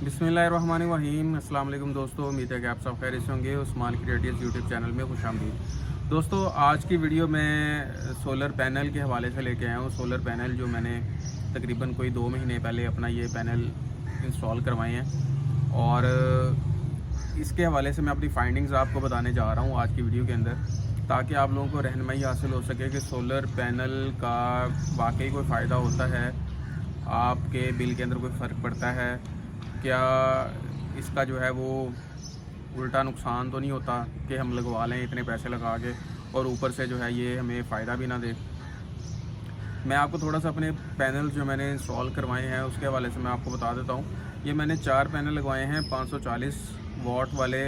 बिस्मिल्लाहिर्रहमानिर्रहीम। अस्सलाम वालेकुम दोस्तों, उम्मीद है कि आप सब खैरियत से होंगे। उस्मान क्रिएटिव्स यूट्यूब चैनल में खुशामदीद। दोस्तों, आज की वीडियो मैं सोलर पैनल के हवाले से लेके आया हूँ। सोलर पैनल जो मैंने तकरीबन कोई 2 महीने पहले अपना ये पैनल इंस्टॉल करवाए हैं और इसके हवाले से मैं अपनी फाइंडिंग्स आपको बताने जा रहा हूँ आज की वीडियो के अंदर, ताकि आप लोगों को रहनुमाई हासिल हो सके कि सोलर पैनल का वाकई कोई फ़ायदा होता है, आपके बिल के अंदर कोई फ़र्क पड़ता है क्या, इसका जो है वो उल्टा नुकसान तो नहीं होता कि हम लगवा लें इतने पैसे लगा के और ऊपर से जो है ये हमें फ़ायदा भी ना दे। मैं आपको थोड़ा सा अपने पैनल जो मैंने इंस्टॉल करवाए हैं उसके हवाले से मैं आपको बता देता हूँ। ये मैंने 4 पैनल लगवाए हैं 540 वाट वाले।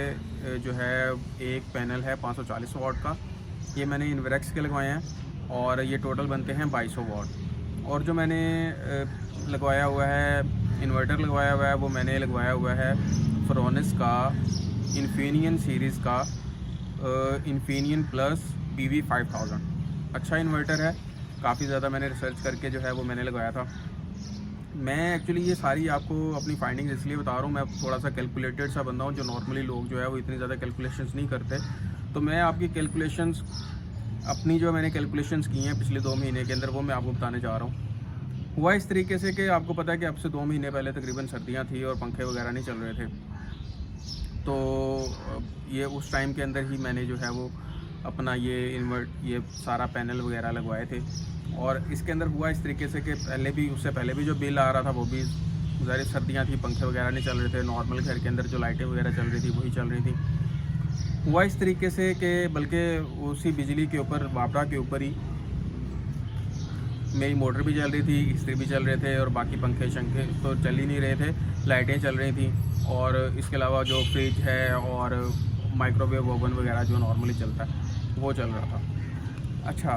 जो है एक पैनल है 540 वाट का, ये मैंने इन्वेरेक्स के लगवाए हैं और ये टोटल बनते हैं 2200 वाट। और जो मैंने लगवाया हुआ है इन्वर्टर लगवाया हुआ है वो मैंने लगवाया हुआ है फ्रोनिस का इन्फिनियन सीरीज़ का इन्फिनियन प्लस PV5000। अच्छा इन्वर्टर है, काफ़ी ज़्यादा मैंने रिसर्च करके जो है वो मैंने लगवाया था। मैं एक्चुअली ये सारी आपको अपनी फाइंडिंग्स इसलिए बता रहा हूँ, मैं थोड़ा सा कैलकुलेटेड सा बंदा हूँ। जो नॉर्मली लोग जो है वो इतनी ज़्यादा कैलकुलेशंस नहीं करते, तो मैं आपकी कैलकुलेशंस अपनी जो मैंने कैलकुलेशंस की हैं पिछले 2 महीने के अंदर वो मैं आपको बताने जा रहा हूँ। हुआ इस तरीके से कि आपको पता है कि अब से 2 महीने पहले तकरीबन सर्दियाँ थी और पंखे वगैरह नहीं चल रहे थे, तो ये उस टाइम के अंदर ही मैंने जो है वो अपना ये सारा पैनल वगैरह लगवाए थे। और इसके अंदर हुआ इस तरीके से कि उससे पहले भी जो बिल आ रहा था वो भी ज़ाहिर सर्दियाँ थी, पंखे वगैरह नहीं चल रहे थे, नॉर्मल घर के अंदर जो लाइटें वगैरह चल रही थी वही चल रही थी। हुआ इस तरीके से कि बल्कि उसी बिजली के ऊपर वापडा के ऊपर ही मेरी मोटर भी चल रही थी, इस्त्री भी चल रहे थे और बाकी पंखे शंखे तो चल ही नहीं रहे थे, लाइटें चल रही थी। और इसके अलावा जो फ्रिज है और माइक्रोवेव ओवन वगैरह जो नॉर्मली चलता है वो चल रहा था। अच्छा,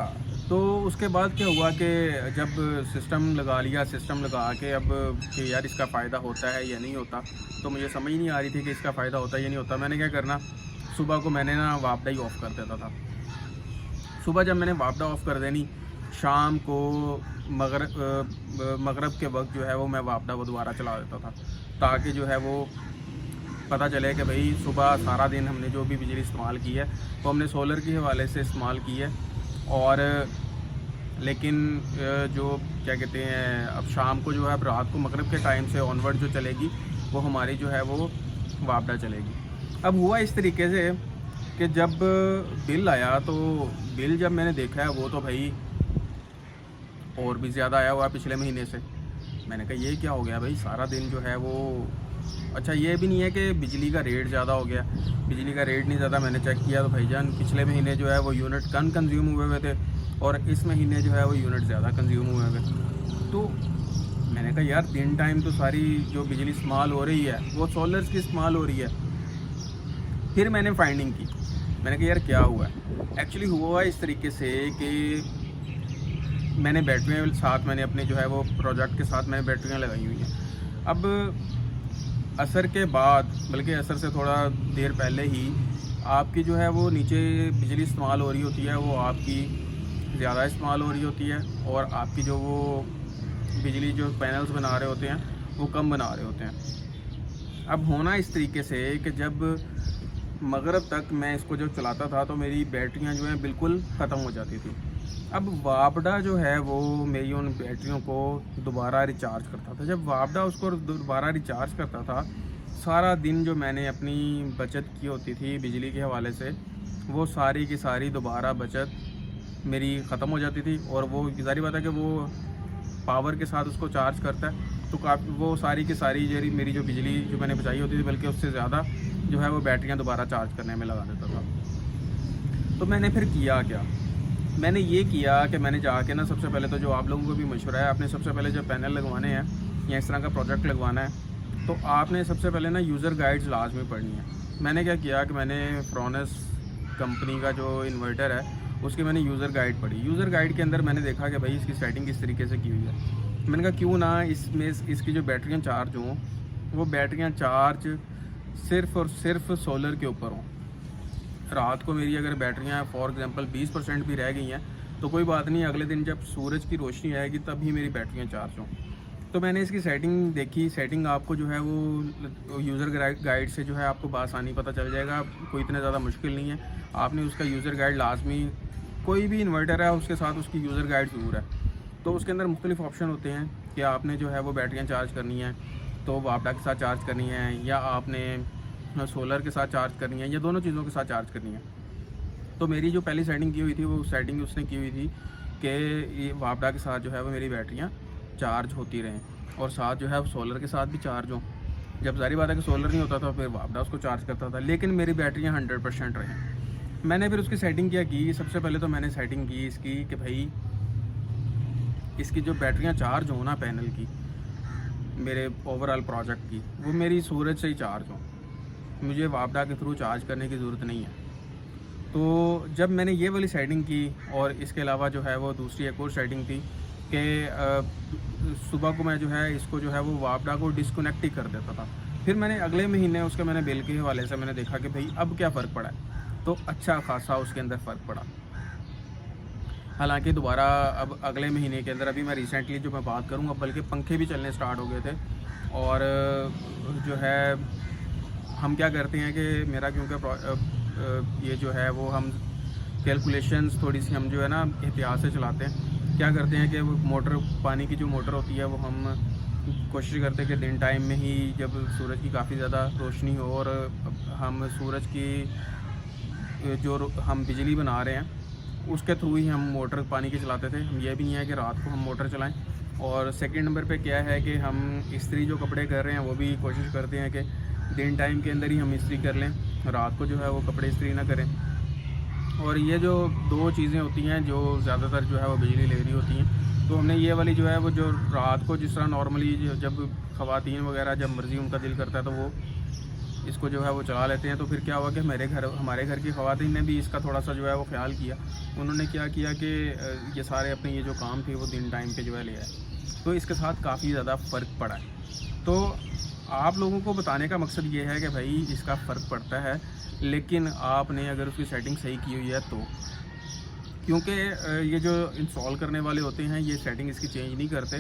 तो उसके बाद क्या हुआ कि जब सिस्टम लगा के अब कि यार इसका फ़ायदा होता है या नहीं होता, तो मुझे समझ नहीं आ रही थी कि इसका फ़ायदा होता है या नहीं होता। मैंने क्या करना, सुबह को मैंने ना वापडा ही ऑफ़ कर देता था। सुबह जब मैंने वापडा ऑफ़ कर देनी, शाम को मगरब के वक्त जो है वो मैं वापडा वो दोबारा चला देता था, ताकि जो है वो पता चले कि भाई सुबह सारा दिन हमने जो भी बिजली इस्तेमाल की है वो हमने सोलर के हवाले से इस्तेमाल की है। और लेकिन जो क्या कहते हैं, अब शाम को जो है अब रात को मगरब के टाइम से ऑनवर्ड जो चलेगी वो हमारी जो है वो वापडा चलेगी। अब हुआ इस तरीके से कि जब बिल आया तो बिल जब मैंने देखा है वो तो भाई और भी ज़्यादा आया हुआ पिछले महीने से। मैंने कहा ये क्या हो गया भाई, सारा दिन जो है वो। अच्छा, ये भी नहीं है कि बिजली का रेट ज़्यादा हो गया, बिजली का रेट नहीं ज़्यादा। मैंने चेक किया तो भाईजान पिछले महीने जो है वो यूनिट कम कंज्यूम हुए थे और इस महीने जो है वो यूनिट ज़्यादा कंज्यूम हुए हुए। तो मैंने कहा यार दिन टाइम तो सारी जो बिजली इस्तेमाल हो रही है वो सोलर्स की इस्तेमाल हो रही है। फिर मैंने फाइंडिंग की, मैंने कहा यार क्या हुआ है। एक्चुअली हुआ इस तरीके से कि मैंने बैटरियाँ साथ मैंने अपने जो है वो प्रोजेक्ट के साथ मैंने बैटरियाँ लगाई हुई हैं। अब असर के बाद, बल्कि असर से थोड़ा देर पहले ही आपकी जो है वो नीचे बिजली इस्तेमाल हो रही होती है, वो आपकी ज़्यादा इस्तेमाल हो रही होती है और आपकी जो वो बिजली जो पैनल्स बना रहे होते हैं वो कम बना रहे होते हैं। अब होना इस तरीके से कि जब मगरब तक मैं इसको जब चलाता था तो मेरी बैटरियाँ जो हैं बिल्कुल ख़त्म हो जाती थी। अब वापडा जो है वो मेरी उन बैटरियों को दोबारा रिचार्ज करता था। जब वापडा उसको दोबारा रिचार्ज करता था, सारा दिन जो मैंने अपनी बचत की होती थी बिजली के हवाले से वो सारी की सारी दोबारा बचत मेरी ख़त्म हो जाती थी। और वो ज़ाहिर बात है कि वो पावर के साथ उसको चार्ज करता है, तो काफ़ी वो सारी की सारी मेरी जो बिजली जो मैंने बचाई होती थी बल्कि उससे ज़्यादा जो है वो बैटरियाँ दोबारा चार्ज करने में लगा देता था। तो मैंने फिर किया क्या, मैंने ये किया कि मैंने जाके ना सबसे पहले तो जो आप लोगों को भी मशवरा है, आपने सबसे पहले जब पैनल लगवाने हैं या इस तरह का प्रोजेक्ट लगवाना है तो आपने सबसे पहले ना यूज़र गाइड्स लाजमी पढ़नी है। मैंने क्या किया कि मैंने फ्रोनिस कंपनी का जो इन्वर्टर है उसकी मैंने यूज़र गाइड पढ़ी। यूज़र गाइड के अंदर मैंने देखा कि भाई इसकी सेटिंग किस तरीके से की हुई है। मैंने कहा क्यों ना इसमें इसकी जो बैटरियाँ चार्ज हों वो बैटरियाँ चार्ज सिर्फ़ और सिर्फ सोलर के ऊपर हों। रात को मेरी अगर बैटरियाँ फॉर एग्जांपल 20% भी रह गई हैं तो कोई बात नहीं, अगले दिन जब सूरज की रोशनी आएगी तब ही मेरी बैटरियाँ चार्ज हों। तो मैंने इसकी सेटिंग देखी। सेटिंग आपको जो है वो यूज़र गाइड से जो है आपको बासानी पता चल जाएगा, कोई इतना ज़्यादा मुश्किल नहीं है। आपने उसका यूज़र गाइड लाजमी, कोई भी इन्वर्टर है उसके साथ उसकी यूज़र गाइड ज़रूर है। तो उसके अंदर मुख्तलिफ़ ऑप्शन होते हैं कि आपने जो है वो बैटरियाँ चार्ज करनी है तो वापडा के साथ चार्ज करनी है, या आपने सोलर के साथ चार्ज करनी है, या दोनों चीज़ों के साथ चार्ज करनी है। तो मेरी जो पहली सेटिंग की हुई थी वो सेटिंग उसने की हुई थी कि ये वापडा के साथ जो है वो मेरी बैटरियाँ चार्ज होती रहें और साथ जो है सोलर के साथ भी चार्ज हों। जब ज़ाहिर बात है कि सोलर नहीं होता था फिर वापडा उसको चार्ज करता था, लेकिन मेरी बैटरियाँ 100% रहें। मैंने फिर उसकी सेटिंग क्या की, सबसे पहले तो मैंने सेटिंग की इसकी कि भाई इसकी जो बैटरियाँ चार्ज हो ना पैनल की, मेरे ओवरऑल प्रोजेक्ट की, वो मेरी सूरज से ही चार्ज हो, मुझे वापडा के थ्रू चार्ज करने की ज़रूरत नहीं है। तो जब मैंने ये वाली सेटिंग की और इसके अलावा जो है वो दूसरी एक और सेटिंग थी कि सुबह को मैं जो है इसको जो है वो वापडा को डिस्कनेक्ट ही कर देता था। फिर मैंने अगले महीने उसके मैंने बिल के हवाले से मैंने देखा कि भाई अब क्या फ़र्क पड़ा है, तो अच्छा खासा उसके अंदर फ़र्क पड़ा। हालांकि दोबारा अब अगले महीने के अंदर, अभी मैं रिसेंटली जो मैं बात करूँ, अब बल्कि पंखे भी चलने स्टार्ट हो गए थे। और जो है हम क्या करते हैं कि मेरा क्योंकि ये जो है वो हम कैलकुलेशंस थोड़ी सी हम जो है ना एहतियात से चलाते हैं। क्या करते हैं कि वो मोटर, पानी की जो मोटर होती है वो हम कोशिश करते हैं कि दिन टाइम में ही, जब सूरज की काफ़ी ज़्यादा रोशनी हो और हम सूरज की जो हम बिजली बना रहे हैं उसके थ्रू ही हम मोटर पानी की चलाते थे। हम ये भी नहीं है कि रात को हम मोटर चलाएं। और सेकंड नंबर पे क्या है कि हम इस्त्री जो कपड़े कर रहे हैं वो भी कोशिश करते हैं कि दिन टाइम के अंदर ही हम इस्त्री कर लें, रात को जो है वो कपड़े इस्त्री ना करें। और ये जो दो चीज़ें होती हैं जो ज़्यादातर जो है वो बिजली ले रही होती हैं, तो हमने ये वाली जो है वो जो रात को जिस तरह नॉर्मली जब ख़वातीन वगैरह जब मर्ज़ी उनका दिल करता है तो वो इसको जो है वो चला लेते हैं। तो फिर क्या हुआ कि हमारे घर की ख़वातीन ने भी इसका थोड़ा सा जो है वो ख्याल किया। उन्होंने क्या किया कि ये सारे अपने ये जो काम थे वो दिन टाइम पे जो है ले आए, तो इसके साथ काफ़ी ज़्यादा फ़र्क पड़ा है। तो आप लोगों को बताने का मकसद ये है कि भाई इसका फ़र्क पड़ता है, लेकिन आपने अगर उसकी सेटिंग सही की हुई है तो, क्योंकि ये जो इंस्टॉल करने वाले होते हैं ये सेटिंग इसकी चेंज नहीं करते।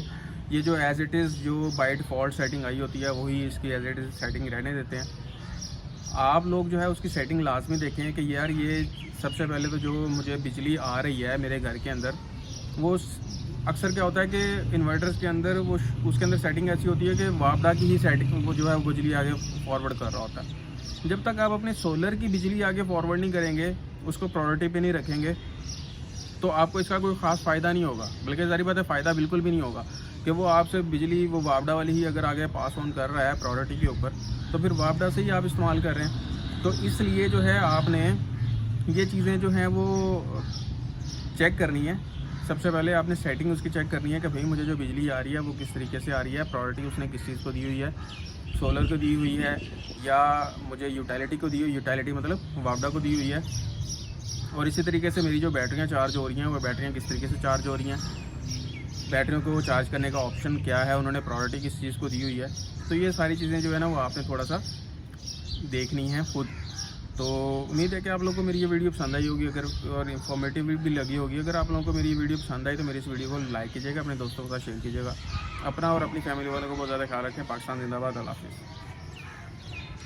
ये जो एज़ इट इज़ जो बाय डिफ़ॉल्ट सेटिंग आई होती है वही इसकी एज़ इट इज़ सेटिंग रहने देते हैं। आप लोग जो है उसकी सेटिंग लाजमी देखें कि यार ये सबसे पहले तो जो मुझे बिजली आ रही है मेरे घर के अंदर, वो अक्सर क्या होता है कि इन्वर्टर्स के अंदर वो उसके अंदर सेटिंग ऐसी होती है कि वापडा की ही सेटिंग वो जो है वो बिजली आगे फॉरवर्ड कर रहा होता है। जब तक आप अपने सोलर की बिजली आगे फॉरवर्ड नहीं करेंगे, उसको प्रायोरिटी पे नहीं रखेंगे, तो आपको इसका कोई ख़ास फ़ायदा नहीं होगा। बल्कि ज़ाहिर बात है फ़ायदा बिल्कुल भी नहीं होगा कि वो आपसे बिजली वो वापडा वाली ही अगर आगे पास ऑन कर रहा है प्रायोरिटी के ऊपर, तो फिर वापडा से ही आप इस्तेमाल कर रहे हैं। तो इसलिए जो है आपने ये चीज़ें जो हैं वो चेक करनी है। सबसे पहले आपने सेटिंग उसकी चेक करनी है कि भाई मुझे जो बिजली आ रही है वो किस तरीके से आ रही है, प्रायोरिटी उसने किस चीज़ को दी हुई है, सोलर को दी हुई है या मुझे यूटिलिटी को दी हुई, यूटिलिटी मतलब वापडा को दी हुई है। और इसी तरीके से मेरी जो बैटरियाँ चार्ज हो रही हैं वो बैटरियाँ किस तरीके से चार्ज हो रही हैं, बैटरियों को चार्ज करने का ऑप्शन क्या है, उन्होंने प्रायोरिटी किस चीज़ को दी हुई है। तो ये सारी चीज़ें जो है ना वो आपने थोड़ा सा देखनी है खुद। तो उम्मीद है कि आप लोगों को मेरी ये वीडियो पसंद आई होगी, अगर और इन्फॉर्मेटिव भी लगी होगी। अगर आप लोगों को मेरी ये वीडियो पसंद आई तो मेरी इस वीडियो को लाइक कीजिएगा, अपने दोस्तों के साथ शेयर कीजिएगा। अपना और अपनी फैमिली वालों को बहुत ज़्यादा ख्याल रखें। पाकिस्तान जिंदाबाद। अल्लाह हाफ़िज़।